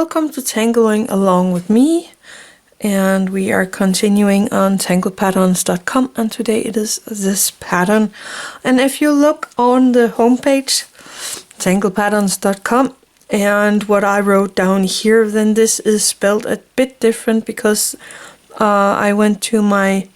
Welcome to Tangling along with me, and we are continuing on tanglepatterns.com, and today it is this pattern. And if you look on the homepage tanglepatterns.com and what I wrote down here, then this is spelled a bit different because I went to my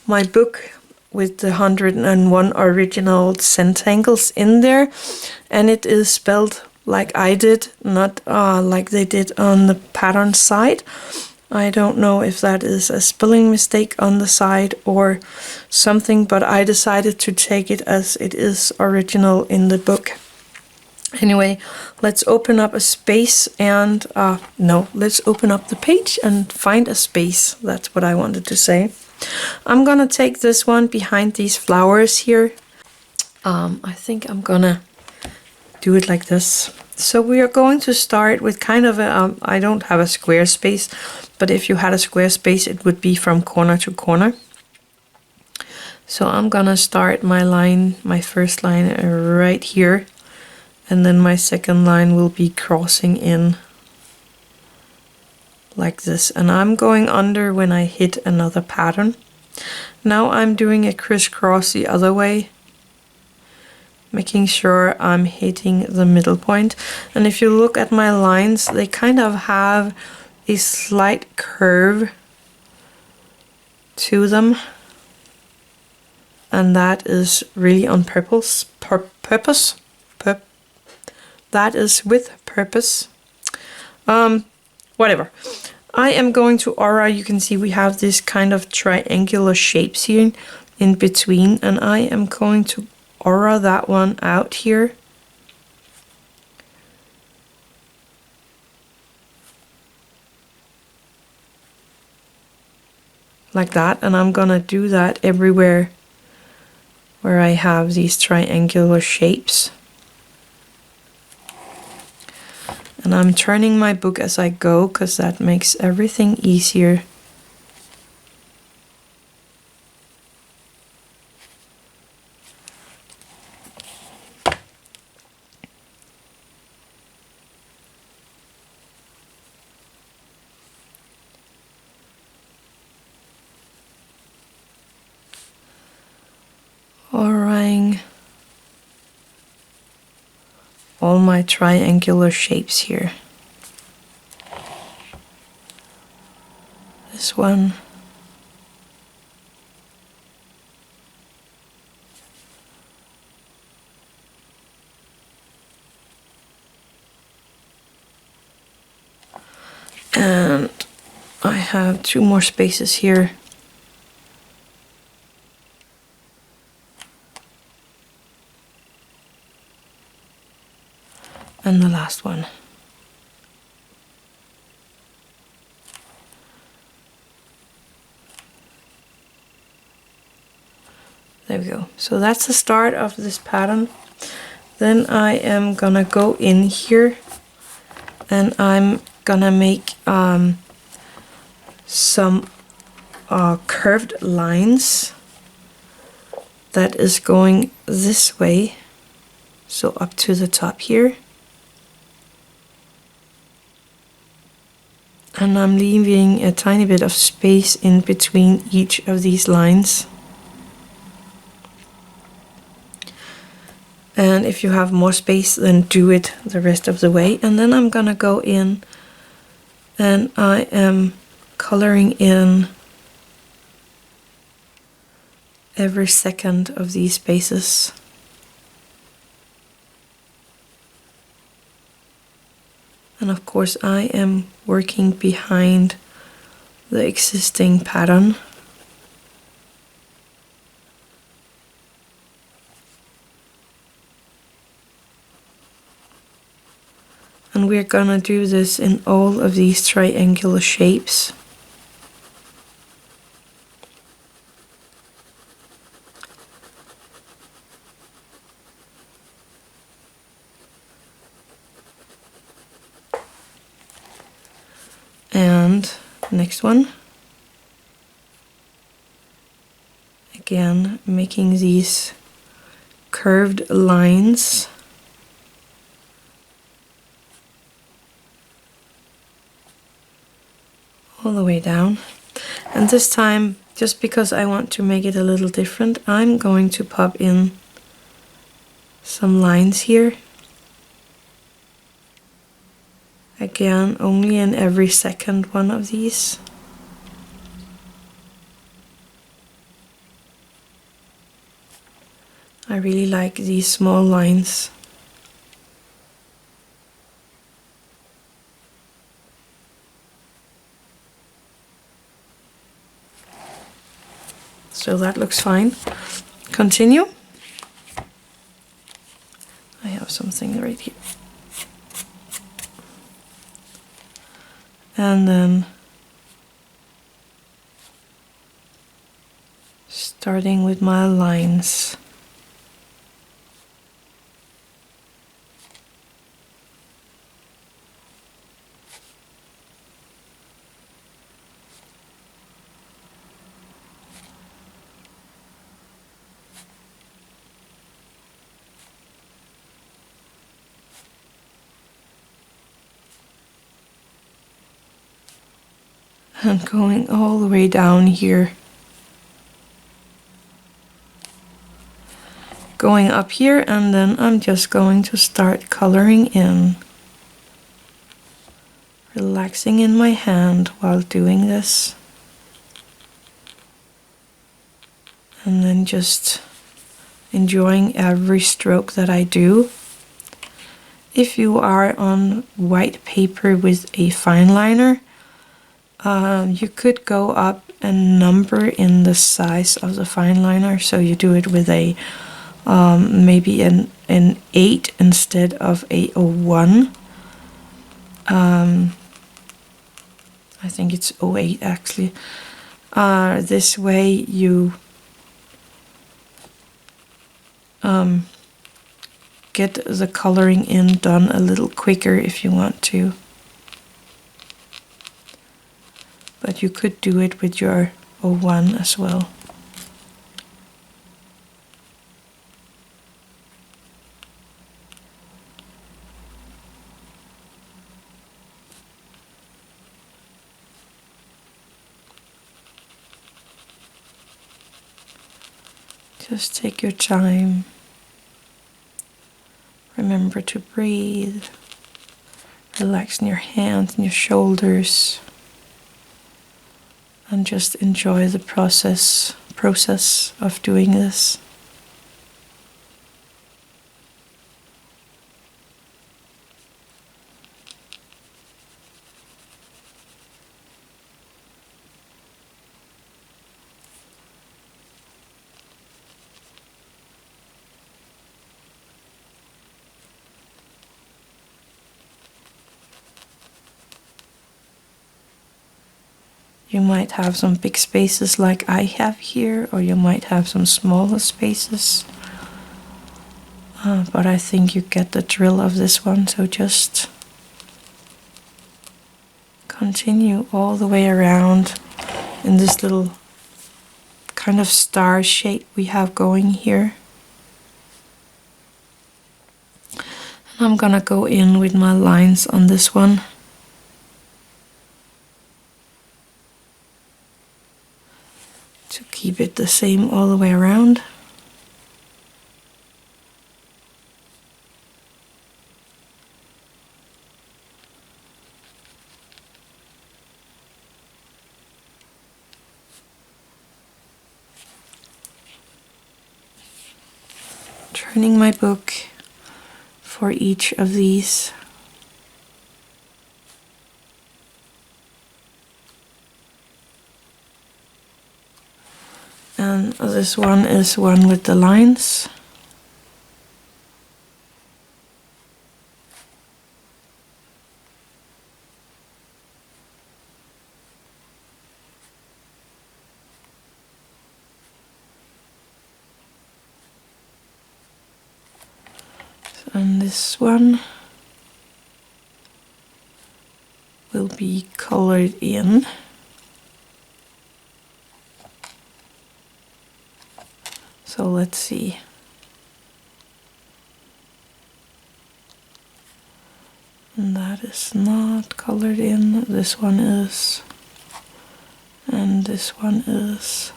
book with the 101 original Zentangles in there, and it is spelled like I did, not like they did on the pattern side. I don't know if that is a spelling mistake on the side or something, but I decided to take it as it is original in the book. Anyway, let's open up a space and let's open up the page and find a space. That's what I wanted to say. I'm gonna take this one behind these flowers here. I think I'm gonna do it like this. So we are going to start with kind of a, I don't have a square space, but if you had a square space, it would be from corner to corner. So I'm gonna start my line, my first line right here, and then my second line will be crossing in like this, and I'm going under when I hit another pattern. Now I'm doing a crisscross the other way, making sure I'm hitting the middle point. And if you look at my lines, they kind of have a slight curve to them, and that is really on purpose. That is with purpose. Whatever. I am going to aura. You can see we have this kind of triangular shapes here in between, and I am going to aura that one out here. Like that, and I'm gonna do that everywhere where I have these triangular shapes. And I'm turning my book as I go because that makes everything easier. Auraing all my triangular shapes here. This one. And I have two more spaces here. And the last one. There we go. So that's the start of this pattern. Then I am gonna go in here and I'm gonna make some curved lines that is going this way. So up to the top here. And I'm leaving a tiny bit of space in between each of these lines. And if you have more space, then do it the rest of the way. And then I'm gonna go in and I am coloring in every second of these spaces. And of course I am working behind the existing pattern. And we're gonna do this in all of these triangular shapes. And next one. Again, making these curved lines. all the way down. And this time, just because I want to make it a little different, I'm going to pop in some lines here. Again, only in every second one of these. I really like these small lines. So that looks fine. Continue. I have something right here. And then starting with my lines. And going all the way down here. Going up here, and then I'm just going to start coloring in. Relaxing in my hand while doing this. And then just enjoying every stroke that I do. If you are on white paper with a fine liner, you could go up a number in the size of the fine liner, so you do it with a maybe an 8 instead of a 01. I think it's 08 actually. This way you get the coloring in done a little quicker if you want to. But you could do it with your 01 as well. Just take your time. Remember to breathe. Relax in your hands and your shoulders. And just enjoy the process of doing this. You might have some big spaces like I have here, or you might have some smaller spaces. But I think you get the drill of this one, so just continue all the way around in this little kind of star shape we have going here. And I'm gonna go in with my lines on this one. To keep it the same all the way around. Turning my book for each of these. And this one is one with the lines. And this one will be colored in. So let's see. And that is not colored in. This one is. And this one is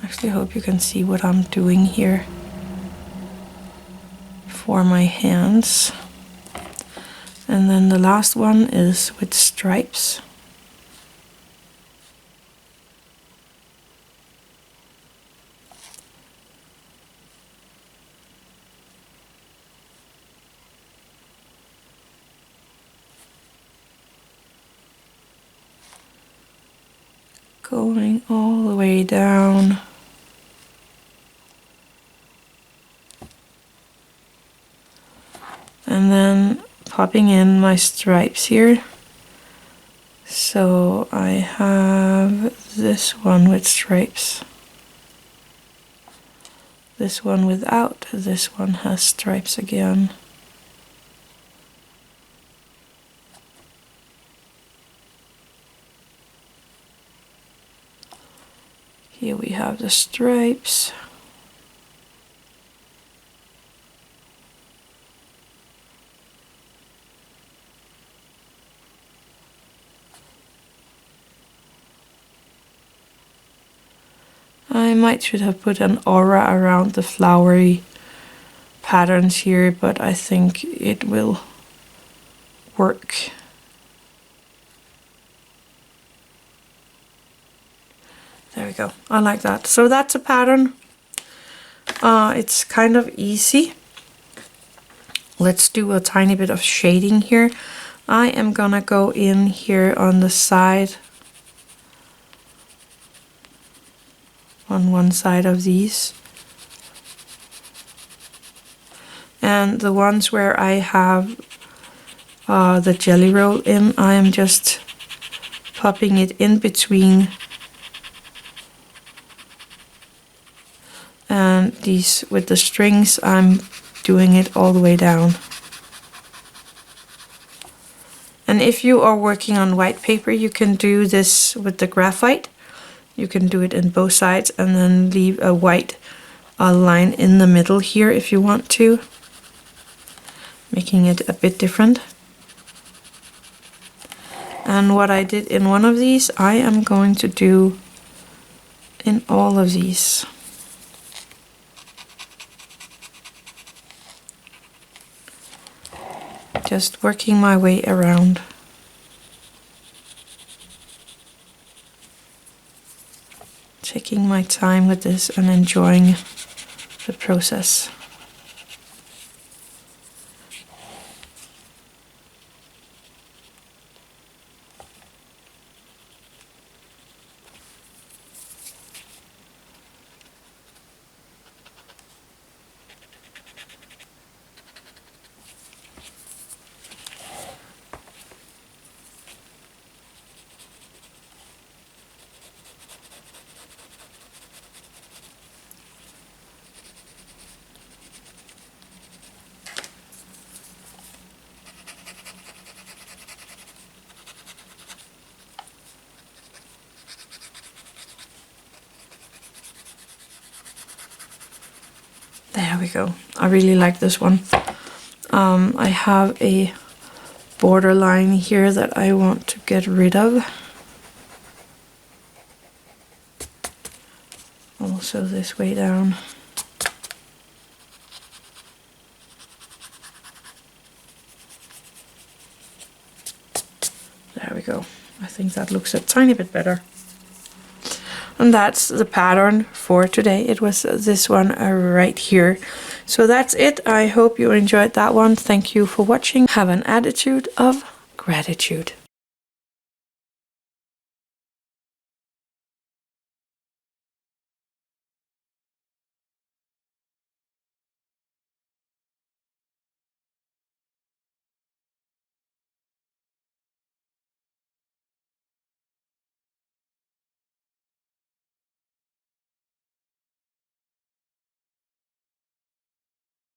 actually, I hope you can see what I'm doing here for my hands. And then the last one is with stripes. Going all the way down. And then popping in my stripes here. So I have this one with stripes. This one without. This one has stripes again. Here we have the stripes. I might should have put an aura around the flowery patterns here, but I think it will work. There we go. I like that. So that's a pattern. It's kind of easy. Let's do a tiny bit of shading here. I am gonna go in here on the side, on one side of these. And the ones where I have the jelly roll in, I am just popping it in between. And these with the strings, I'm doing it all the way down. And if you are working on white paper, you can do this with the graphite. You can do it in both sides and then leave a white line in the middle here if you want to, making it a bit different. And what I did in one of these, I am going to do in all of these. Just working my way around. Taking my time with this and enjoying the process. There we go. I really like this one. I have a border line here that I want to get rid of. Also this way down. There we go. I think that looks a tiny bit better. And that's the pattern for today. It was this one right here. So that's it. I hope you enjoyed that one. Thank you for watching. Have an attitude of gratitude.